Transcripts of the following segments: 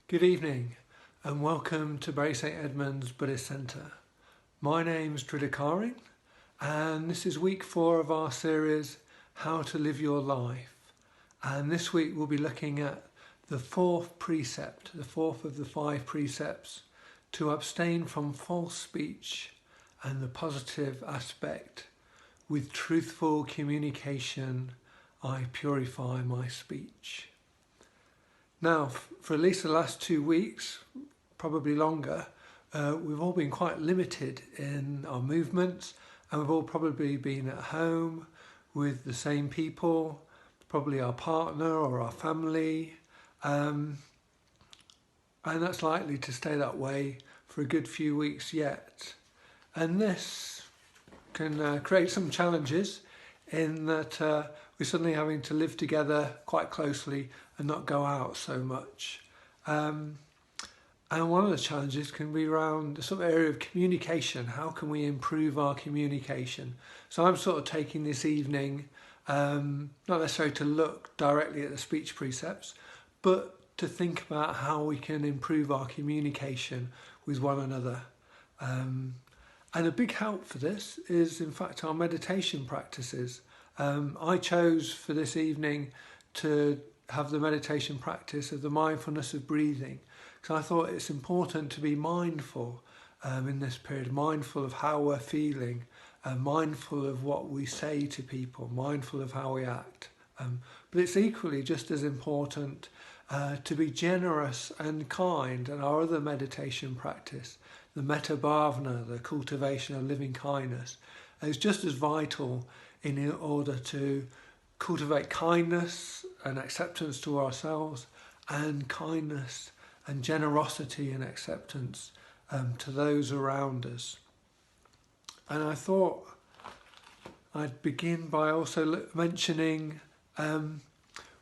Good evening and welcome to Bury St Edmunds Buddhist Centre. My name's Dridakaring and this is week 4 of our series How to Live Your Life. And this week we'll be looking at the fourth precept, the fourth of the 5 precepts, to abstain from false speech and the positive aspect. With truthful communication, I purify my speech. Now, for at least the last 2 weeks, probably longer, we've all been quite limited in our movements, and we've all probably been at home with the same people, probably our partner or our family, and that's likely to stay that way for a good few weeks yet. And this can create some challenges in that we're suddenly having to live together quite closely and not go out so much. And one of the challenges can be around the sort of area of communication. How can we improve our communication? So I'm sort of taking this evening, not necessarily to look directly at the speech precepts, but to think about how we can improve our communication with one another. And a big help for this is, in fact, our meditation practices. I chose for this evening to have the meditation practice of the mindfulness of breathing, because I thought it's important to be mindful in this period, mindful of how we're feeling, mindful of what we say to people, mindful of how we act. But it's equally just as important to be generous and kind. And our other meditation practice, the metta bhavana, the cultivation of living kindness, is just as vital in order to cultivate kindness and acceptance to ourselves, and kindness and generosity and acceptance to those around us. And I thought I'd begin by also mentioning when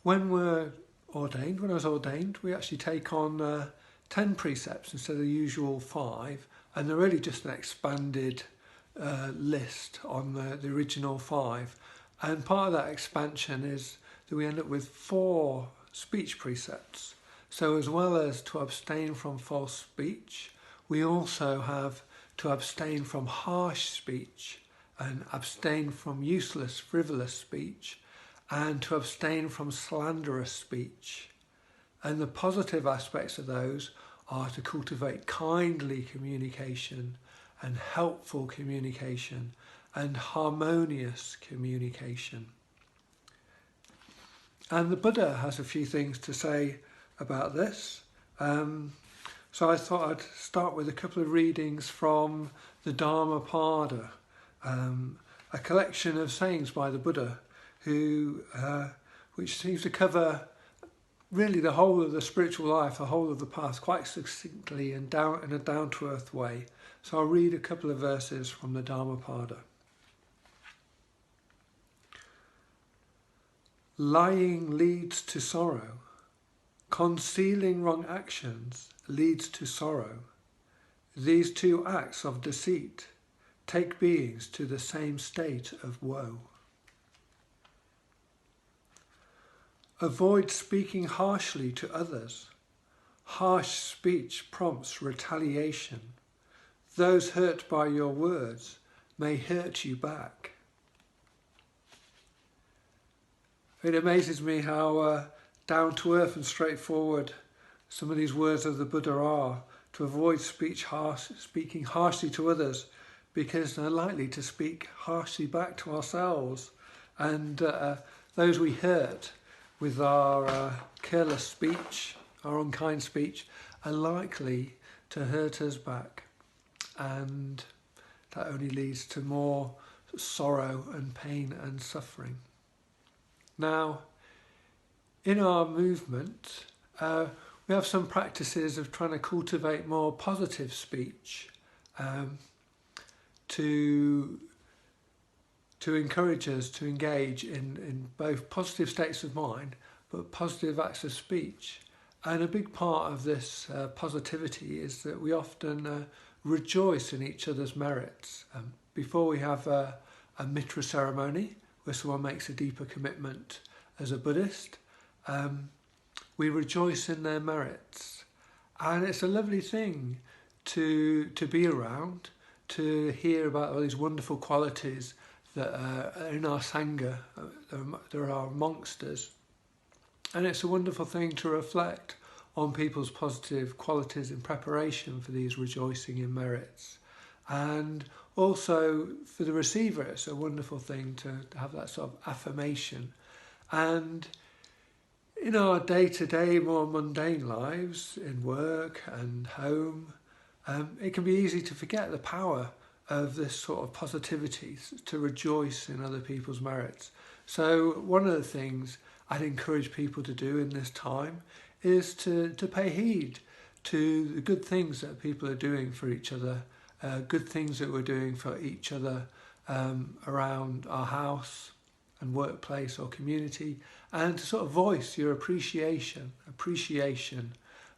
I was ordained, we actually take on 10 precepts instead of the usual 5, and they're really just an expanded list on the original 5. And part of that expansion is that we end up with 4 speech precepts. So as well as to abstain from false speech, we also have to abstain from harsh speech and abstain from useless, frivolous speech, and to abstain from slanderous speech. And the positive aspects of those are to cultivate kindly communication and helpful communication and harmonious communication. And the Buddha has a few things to say about this. So I thought I'd start with a couple of readings from the Dhammapada, a collection of sayings by the Buddha, which seems to cover really the whole of the spiritual life, the whole of the path, quite succinctly and in a down-to-earth way. So I'll read a couple of verses from the Dhammapada. Lying leads to sorrow. Concealing wrong actions leads to sorrow. These 2 acts of deceit take beings to the same state of woe. Avoid speaking harshly to others. Harsh speech prompts retaliation. Those hurt by your words may hurt you back. It amazes me how down to earth and straightforward some of these words of the Buddha are, to avoid speaking harshly to others, because they're likely to speak harshly back to ourselves, and those we hurt with our careless speech, our unkind speech, are likely to hurt us back, and that only leads to more sorrow and pain and suffering. Now, in our movement, we have some practices of trying to cultivate more positive speech to encourage us to engage in both positive states of mind but positive acts of speech. And a big part of this positivity is that we often rejoice in each other's merits. Before we have a mitra ceremony, where someone makes a deeper commitment as a Buddhist, we rejoice in their merits And it's a lovely thing to be around, to hear about all these wonderful qualities that are in our Sangha. There are amongst us. And it's a wonderful thing to reflect on people's positive qualities in preparation for these rejoicing in merits. And also for the receiver, it's a wonderful thing to have that sort of affirmation. And in our day-to-day, more mundane lives, in work and home, it can be easy to forget the power of this sort of positivity, to rejoice in other people's merits. So one of the things I'd encourage people to do in this time is to pay heed to the good things that people are doing for each other, good things that we're doing for each other around our house and workplace or community, and to sort of voice your appreciation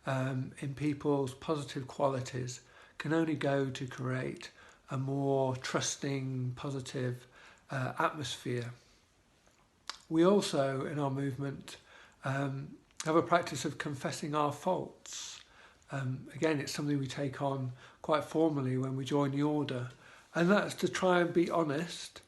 in people's positive qualities can only go to create a more trusting, positive atmosphere. We also, in our movement, have a practice of confessing our faults. Again, it's something we take on quite formally when we join the order, and that's to try and be honest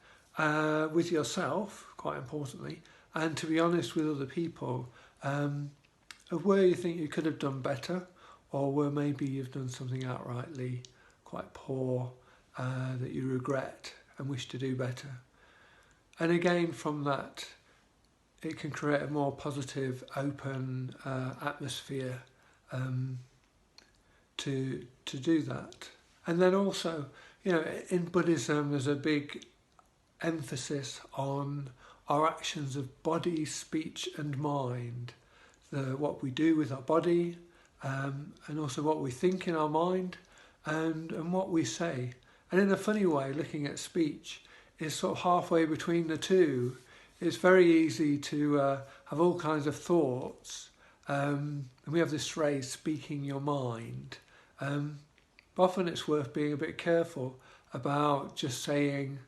with yourself, quite importantly, and to be honest with other people of where you think you could have done better, or where maybe you've done something outrightly quite poor that you regret and wish to do better. And again, from that, it can create a more positive, open atmosphere to do that. And then also, in Buddhism, there's a big emphasis on our actions of body, speech, and mind. What we do with our body, and also what we think in our mind, and what we say. And in a funny way, looking at speech is sort of halfway between the two. It's very easy to have all kinds of thoughts. And we have this phrase, speaking your mind. But often it's worth being a bit careful about just saying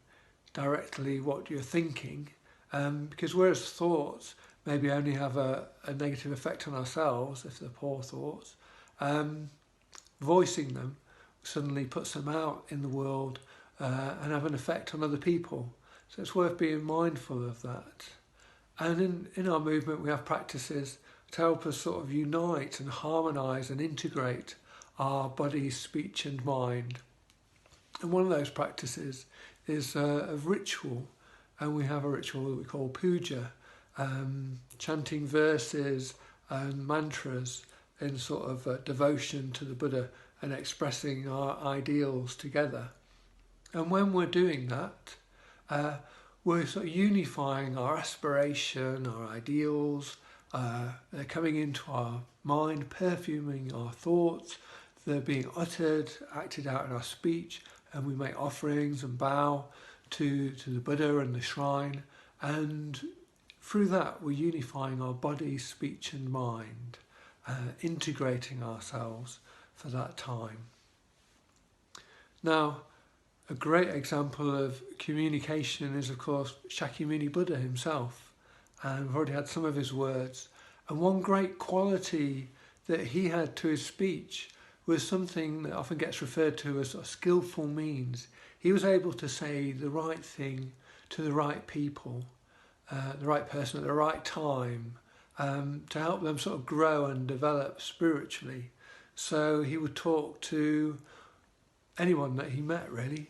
directly what you're thinking, because whereas thoughts maybe only have a negative effect on ourselves if they're poor thoughts, voicing them suddenly puts them out in the world and have an effect on other people. So it's worth being mindful of that. And in our movement we have practices to help us sort of unite and harmonise and integrate our body, speech and mind. And one of those practices is of ritual, and we have a ritual that we call puja, chanting verses and mantras in sort of devotion to the Buddha and expressing our ideals together. And when we're doing that, we're sort of unifying our aspiration, our ideals, they're coming into our mind, perfuming our thoughts, they're being uttered, acted out in our speech, and we make offerings and bow to the Buddha and the shrine, and through that we're unifying our body, speech and mind, integrating ourselves for that time. Now, a great example of communication is, of course, Shakyamuni Buddha himself, and we've already had some of his words. And one great quality that he had to his speech was something that often gets referred to as sort of skillful means. He was able to say the right thing to the right people, the right person at the right time, to help them sort of grow and develop spiritually. So he would talk to anyone that he met, really.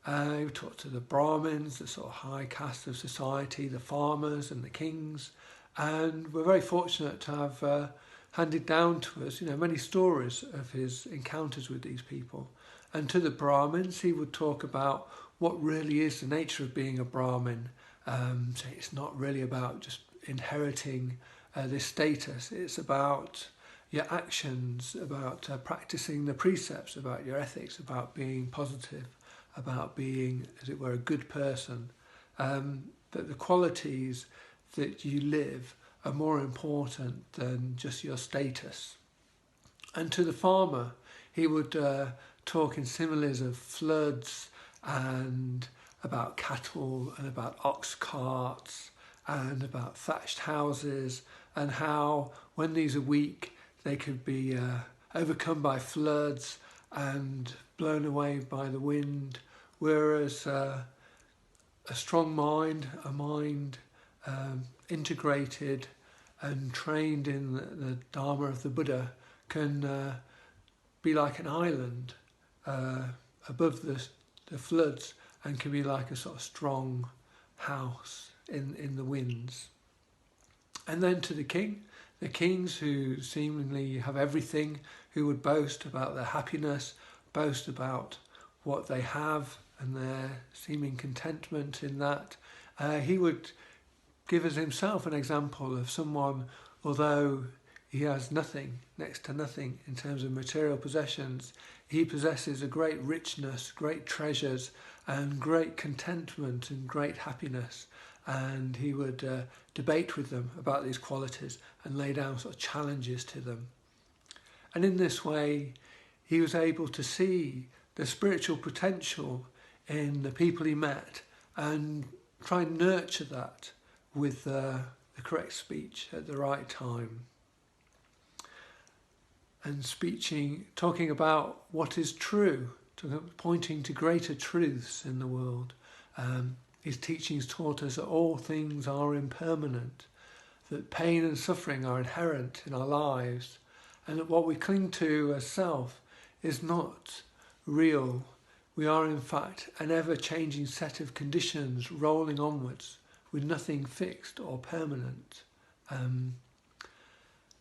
He would talk to the Brahmins, the sort of high caste of society, the farmers and the kings. And we're very fortunate to have handed down to us, many stories of his encounters with these people. And to the Brahmins, he would talk about what really is the nature of being a Brahmin. So it's not really about just inheriting this status. It's about your actions, about practicing the precepts, about your ethics, about being positive, about being, as it were, a good person. That the qualities that you live are more important than just your status. And to the farmer, he would talk in similes of floods and about cattle and about ox carts and about thatched houses, and how when these are weak they could be a overcome by floods and blown away by the wind, whereas a strong mind, a mind integrated and trained in the Dharma of the Buddha, can be like an island above the floods, and can be like a sort of strong house in the winds. And then to the kings who seemingly have everything, who would boast about their happiness, boast about what they have and their seeming contentment in that. He would give us himself an example of someone, although he has nothing, next to nothing in terms of material possessions, he possesses a great richness, great treasures, and great contentment and great happiness. And he would debate with them about these qualities and lay down sort of challenges to them. And in this way, he was able to see the spiritual potential in the people he met and try and nurture that with the correct speech at the right time. And talking about what is true, pointing to greater truths in the world. His teachings taught us that all things are impermanent, that pain and suffering are inherent in our lives, and that what we cling to as self is not real. We are in fact an ever-changing set of conditions rolling onwards with nothing fixed or permanent.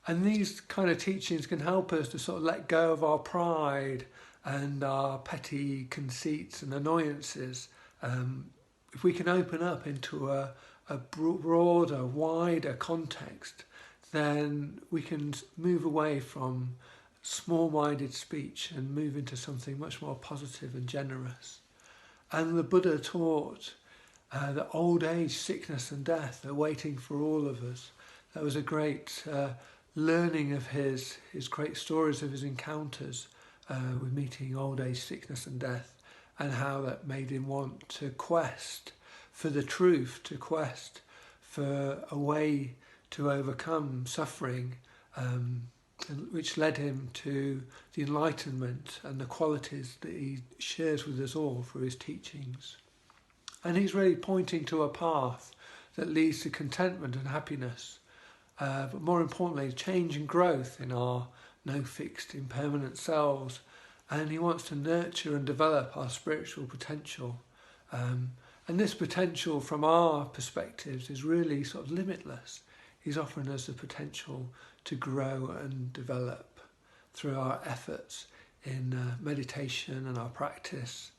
And these kind of teachings can help us to sort of let go of our pride and our petty conceits and annoyances. If we can open up into a broader, wider context, then we can move away from small-minded speech and move into something much more positive and generous. And the Buddha taught that old age, sickness and death are waiting for all of us. That was a great learning of his great stories of his encounters with meeting old age, sickness and death, and how that made him want to quest for the truth, to quest for a way to overcome suffering, which led him to the enlightenment and the qualities that he shares with us all through his teachings. And he's really pointing to a path that leads to contentment and happiness, but more importantly, change and growth in our no fixed, impermanent selves. And he wants to nurture and develop our spiritual potential. And this potential, from our perspectives, is really sort of limitless. He's offering us the potential to grow and develop through our efforts in meditation and our practice,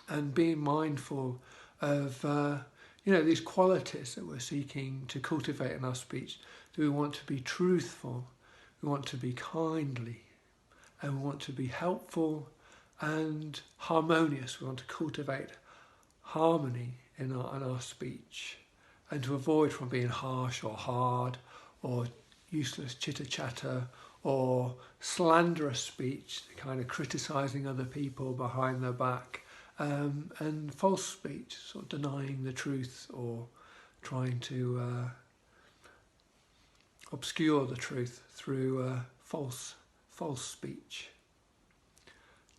and being mindful of these qualities that we're seeking to cultivate in our speech. Do we want to be truthful? We want to be kindly, and we want to be helpful and harmonious. We want to cultivate harmony in our speech, and to avoid from being harsh or hard or useless chitter-chatter or slanderous speech, the kind of criticising other people behind their back, and false speech, sort of denying the truth or trying to obscure the truth through false speech.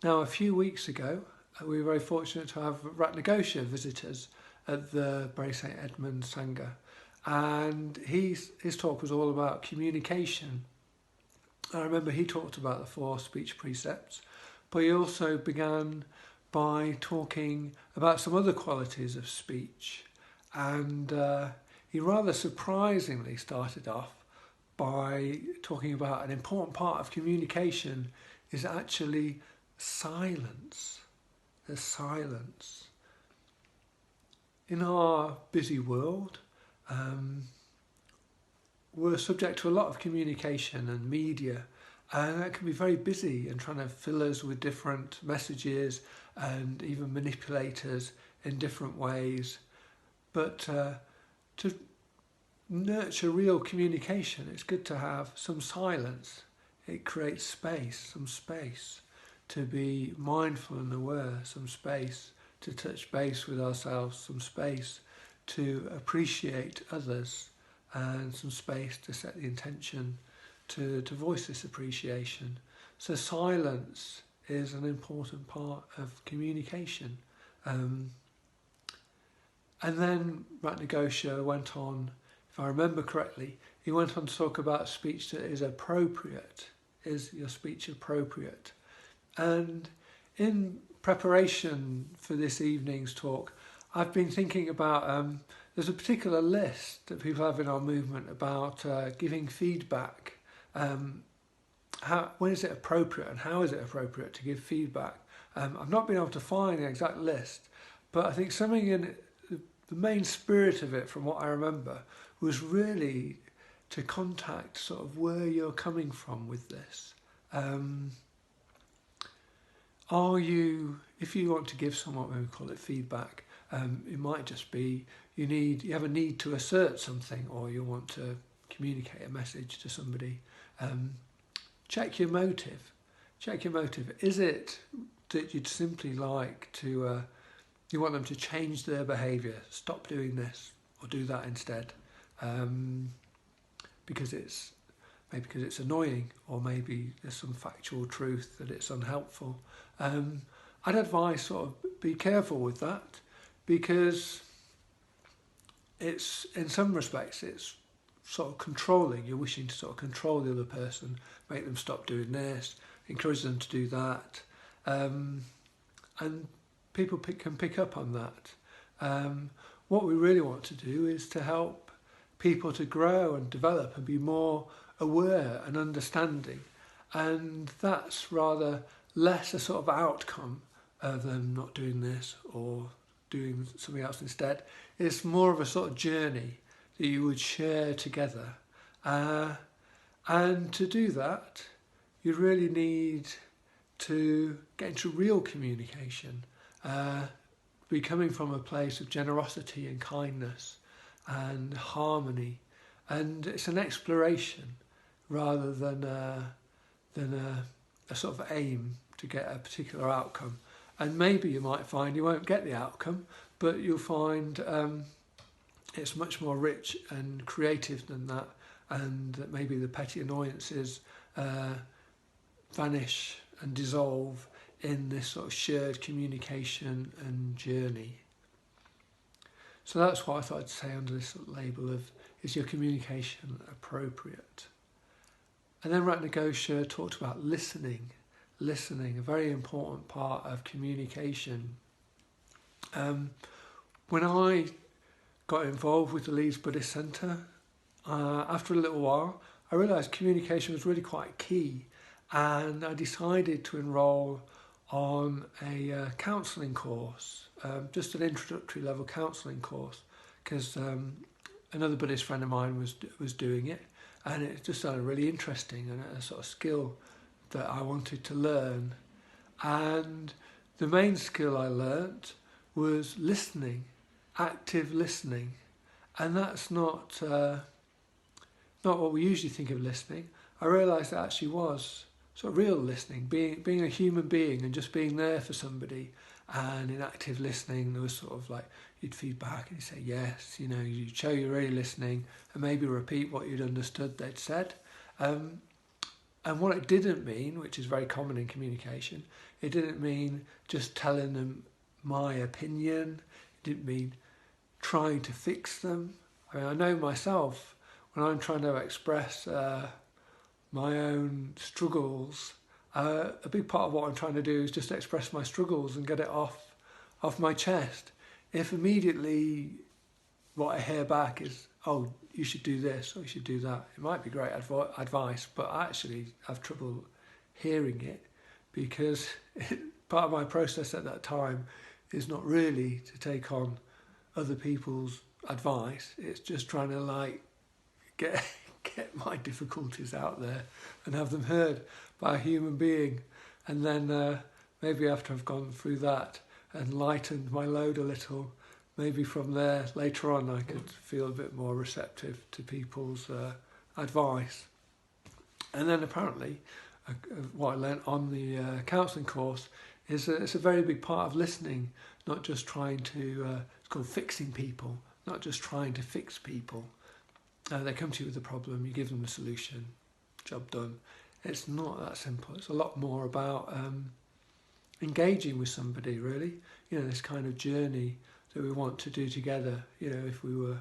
Now, a few weeks ago, we were very fortunate to have Ratnagosha visitors at the Bury St Edmunds Sangha, and his talk was all about communication. I remember he talked about the 4 speech precepts, but he also began by talking about some other qualities of speech, and he rather surprisingly started off by talking about an important part of communication is actually silence. There's silence. In our busy world, we're subject to a lot of communication and media, and that can be very busy and trying to fill us with different messages and even manipulate us in different ways. But to nurture real communication, it's good to have some silence. It creates space, some space to be mindful and aware, some space to touch base with ourselves, some space to appreciate others, and some space to set the intention to voice this appreciation. So silence is an important part of communication. And then Ratnagosha went on, if I remember correctly, he went on to talk about speech that is appropriate. Is your speech appropriate? And in preparation for this evening's talk, I've been thinking about, there's a particular list that people have in our movement about giving feedback. When is it appropriate and how is it appropriate to give feedback? I've not been able to find the exact list, but I think something in it, the main spirit of it, from what I remember, was really to contact sort of where you're coming from with this. If you want to give someone, we call it feedback, it might just be you have a need to assert something, or you want to communicate a message to somebody. Check your motive. Check your motive. Is it that you'd simply like to, you want them to change their behaviour, stop doing this, or do that instead? Because it's annoying, or maybe there's some factual truth that it's unhelpful. I'd advise sort of be careful with that, because it's, in some respects, it's sort of controlling. You're wishing to sort of control the other person, make them stop doing this, encourage them to do that, and people can pick up on that. What we really want to do is to help people to grow and develop and be more aware and understanding, and that's rather less a sort of outcome of them not doing this or doing something else instead. It's more of a sort of journey that you would share together, and to do that you really need to get into real communication, be coming from a place of generosity and kindness and harmony, and it's an exploration rather than a sort of aim to get a particular outcome. And maybe you might find you won't get the outcome, but you'll find it's much more rich and creative than that, and that maybe the petty annoyances vanish and dissolve in this sort of shared communication and journey. So that's what I thought I'd say under this label of, is your communication appropriate? And then Ratnagosha talked about listening, a very important part of communication. When I got involved with the Leeds Buddhist Centre, after a little while, I realised communication was really quite key, and I decided to enrol on a counselling course, just an introductory level counselling course, because another Buddhist friend of mine was doing it, and it just sounded really interesting and a sort of skill that I wanted to learn. And the main skill I learnt was listening, active listening, and that's not what we usually think of listening. I realised it actually was sort of real listening, being a human being and just being there for somebody. And in active listening, there was sort of like, you'd feedback and you'd say yes, you'd show you're really listening, and maybe repeat what you'd understood they'd said. And what it didn't mean, which is very common in communication, it didn't mean just telling them my opinion. It didn't mean trying to fix them. I mean, I know myself, when I'm trying to express my own struggles, a big part of what I'm trying to do is just express my struggles and get it off my chest. If immediately what I hear back is, oh, you should do this or you should do that, it might be great advice, but I actually have trouble hearing it, because part of my process at that time is not really to take on other people's advice. It's just trying to get my difficulties out there and have them heard by a human being. And then maybe after I've gone through that and lightened my load a little, maybe from there later on I could feel a bit more receptive to people's advice. And then apparently what I learnt on the counselling course is that it's a very big part of listening, not just trying to, it's called fixing people, not just trying to fix people. They come to you with a problem, you give them a solution, job done. It's not that simple. It's a lot more about engaging with somebody, really. This kind of journey that we want to do together. If we were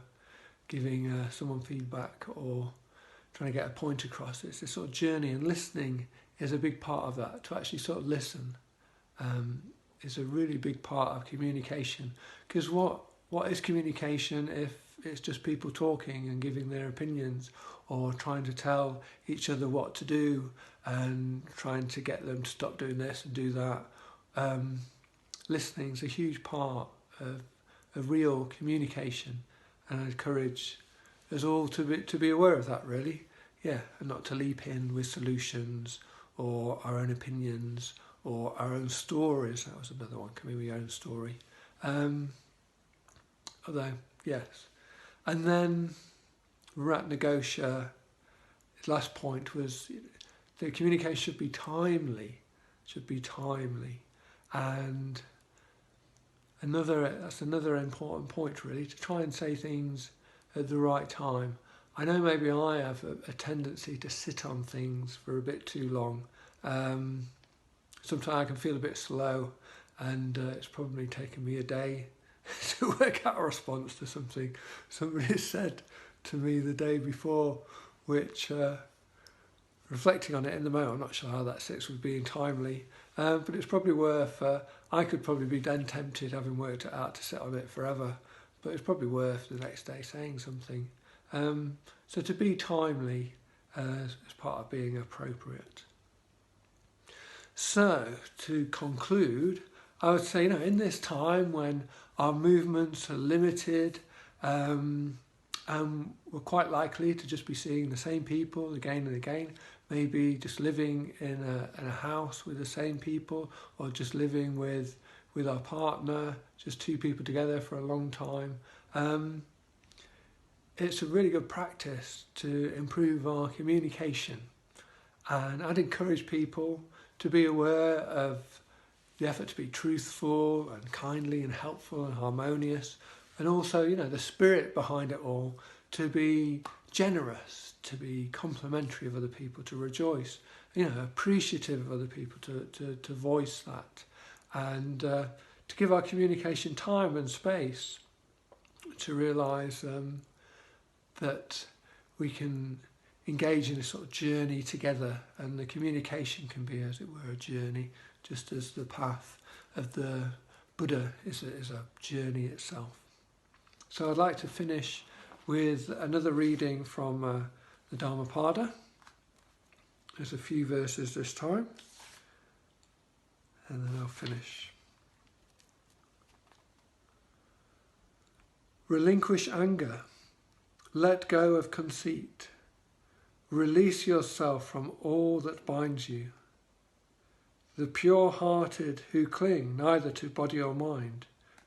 giving someone feedback or trying to get a point across, it's this sort of journey, and listening is a big part of that. To actually sort of listen is a really big part of communication. Because what is communication if it's just people talking and giving their opinions, or trying to tell each other what to do and trying to get them to stop doing this and do that? Listening is a huge part of real communication, and I encourage us all to be aware of that, really. And not to leap in with solutions or our own opinions or our own stories. That was another one, coming with your own story. Although, yes. And then Rat Negosha, his last point was the communication should be timely. And that's another important point, really, to try and say things at the right time. I know maybe I have a tendency to sit on things for a bit too long. Sometimes I can feel a bit slow, and it's probably taken me a day to work out a response to something somebody said to me the day before, which, reflecting on it in the moment, I'm not sure how that sits with being timely, but it's probably worth, I could probably be then tempted, having worked it out, to sit on it forever, but it's probably worth the next day saying something. So to be timely is part of being appropriate. So to conclude, I would say, in this time when our movements are limited, and we're quite likely to just be seeing the same people again and again, maybe just living in a house with the same people, or just living with our partner, just two people together for a long time. It's a really good practice to improve our communication. And I'd encourage people to be aware of the effort to be truthful and kindly and helpful and harmonious, and also, the spirit behind it all, to be generous, to be complimentary of other people, to rejoice, appreciative of other people, to voice that, and to give our communication time and space to realise that we can engage in a sort of journey together, and the communication can be, as it were, a journey, just as the path of the Buddha is a journey itself. So I'd like to finish with another reading from the Dhammapada. There's a few verses this time, and then I'll finish. Relinquish anger. Let go of conceit. Release yourself from all that binds you. The pure-hearted who cling neither to body or mind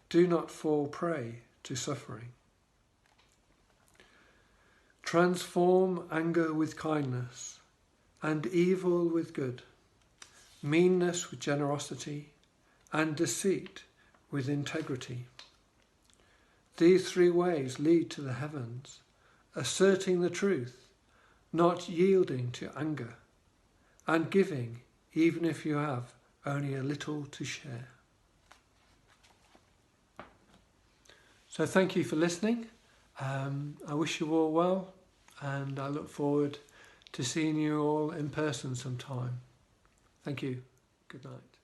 do not fall prey to suffering. Transform anger with kindness, and evil with good, meanness with generosity, and deceit with integrity. These three ways lead to the heavens, asserting the truth, not yielding to anger, and giving even if you have only a little to share. So thank you for listening. I wish you all well, and I look forward to seeing you all in person sometime. Thank you. Good night.